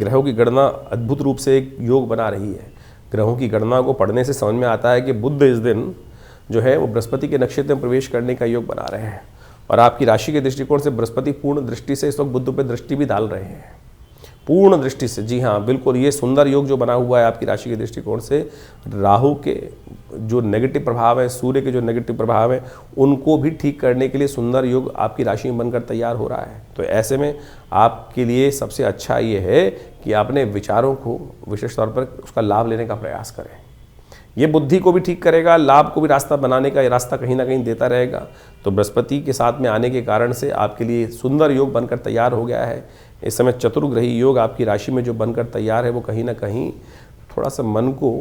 ग्रहों की गणना अद्भुत रूप से एक योग बना रही है। ग्रहों की गणना को पढ़ने से समझ में आता है कि बुध इस दिन जो है वो बृहस्पति के नक्षत्र में प्रवेश करने का योग बना रहे हैं और आपकी राशि के दृष्टिकोण से बृहस्पति पूर्ण दृष्टि से इस वक्त बुध पे दृष्टि भी डाल रहे हैं, पूर्ण दृष्टि से। जी हाँ, बिल्कुल, ये सुंदर योग जो बना हुआ है आपकी राशि के दृष्टिकोण से, राहु के जो नेगेटिव प्रभाव है, सूर्य के जो नेगेटिव प्रभाव है, उनको भी ठीक करने के लिए सुंदर योग आपकी राशि में बनकर तैयार हो रहा है। तो ऐसे में आपके लिए सबसे अच्छा ये है कि अपने विचारों को विशेष तौर पर उसका लाभ लेने का प्रयास करें। ये बुद्धि को भी ठीक करेगा, लाभ को भी रास्ता बनाने का रास्ता कहीं ना कहीं देता रहेगा। तो बृहस्पति के साथ में आने के कारण से आपके लिए सुंदर योग बनकर तैयार हो गया है। इस समय चतुर्ग्रही योग आपकी राशि में जो बनकर तैयार है वो कहीं ना कहीं थोड़ा सा मन को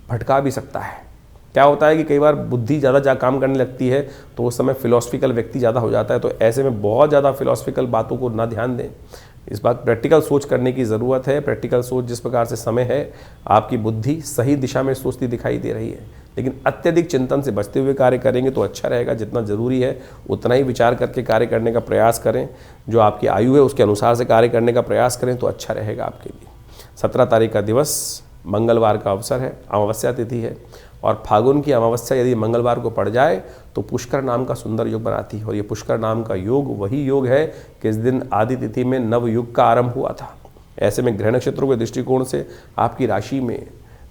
भटका भी सकता है। क्या होता है कि कई बार बुद्धि ज़्यादा काम करने लगती है तो उस समय फिलोसफिकल व्यक्ति ज़्यादा हो जाता है। तो ऐसे में बहुत ज़्यादा फिलोसफिकल बातों को ना ध्यान दें, इस बात प्रैक्टिकल सोच करने की ज़रूरत है। प्रैक्टिकल सोच जिस प्रकार से समय है, आपकी बुद्धि सही दिशा में सोचती दिखाई दे रही है, लेकिन अत्यधिक चिंतन से बचते हुए कार्य करेंगे तो अच्छा रहेगा। जितना ज़रूरी है उतना ही विचार करके कार्य करने का प्रयास करें, जो आपकी आयु है उसके अनुसार से कार्य करने का प्रयास करें तो अच्छा रहेगा आपके लिए। 17 तारीख का दिवस मंगलवार का अवसर है, अमावस्या तिथि है और फागुन की अमावस्या यदि मंगलवार को पड़ जाए तो पुष्कर नाम का सुंदर योग बनाती है। और ये पुष्कर नाम का योग वही योग है कि इस दिन आदि तिथि में नव युग का आरंभ हुआ था। ऐसे में ग्रह नक्षत्रों के दृष्टिकोण से आपकी राशि में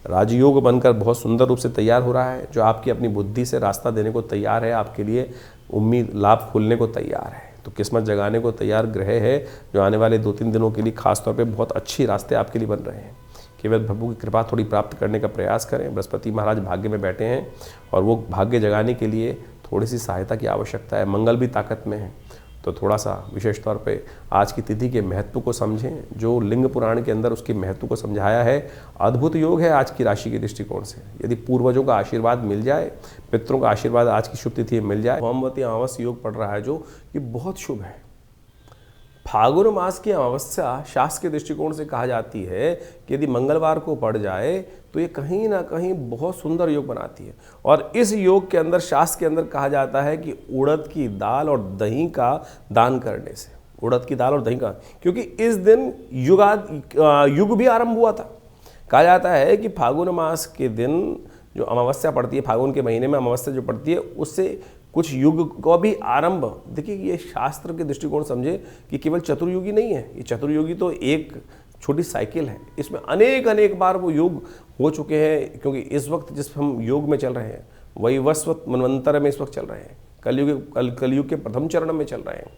राजयोग बनकर बहुत सुंदर रूप से तैयार हो रहा है, जो आपकी अपनी बुद्धि से रास्ता देने को तैयार है, आपके लिए उम्मीद लाभ खोलने को तैयार है। तो किस्मत जगाने को तैयार ग्रह है, जो आने वाले 2-3 दिनों के लिए खासतौर पर बहुत अच्छी रास्ते आपके लिए बन रहे हैं। केवल प्रभु की कृपा थोड़ी प्राप्त करने का प्रयास करें। बृहस्पति महाराज भाग्य में बैठे हैं और वो भाग्य जगाने के लिए थोड़ी सी सहायता की आवश्यकता है। मंगल भी ताकत में है, तो थोड़ा सा विशेष तौर पे आज की तिथि के महत्व को समझें, जो लिंग पुराण के अंदर उसके महत्व को समझाया है। अद्भुत योग है आज की राशि के दृष्टिकोण से। यदि पूर्वजों का आशीर्वाद मिल जाए, पितरों का आशीर्वाद आज की शुभ तिथि में मिल जाए, होमवती अमावस्या योग पड़ रहा है जो ये बहुत शुभ है। फागुन मास की अमावस्या शास्त्र के दृष्टिकोण से कहा जाती है कि यदि मंगलवार को पड़ जाए तो ये कहीं ना कहीं बहुत सुंदर योग बनाती है। और इस योग के अंदर, शास्त्र के अंदर कहा जाता है कि उड़द की दाल और दही का दान करने से, उड़द की दाल और दही का, क्योंकि इस दिन युग भी आरंभ हुआ था। कहा जाता है कि फागुन मास के दिन जो अमावस्या पड़ती है, फागुन के महीने में अमावस्या जो पड़ती है, उससे कुछ युग को भी आरंभ। देखिए, ये शास्त्र के दृष्टिकोण समझे कि केवल चतुर्युगी नहीं है, ये चतुर्युगी तो एक छोटी साइकिल है, इसमें अनेक बार वो युग हो चुके हैं। क्योंकि इस वक्त जिस हम योग में चल रहे हैं वही वस्वत मनवंतर में इस वक्त चल रहे हैं, कलयुग के प्रथम चरण में चल रहे हैं।